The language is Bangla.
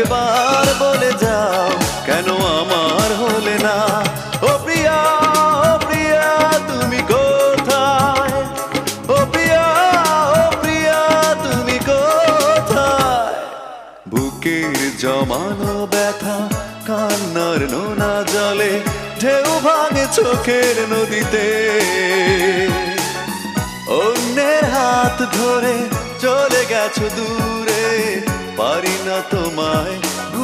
একবার বলে যাও কেন আমার হলে না। ও প্রিয়া, ও প্রিয়া তুমি কোথায়? ও প্রিয়া, ও প্রিয়া তুমি কোথায়? বুকের জমানো ব্যথা কান্নার নোনা জলে ঢেউ ভাঙে চোখের নদীতে। অন্যের হাত ধরে চলে গেছো দূরে, পারি না তোমায়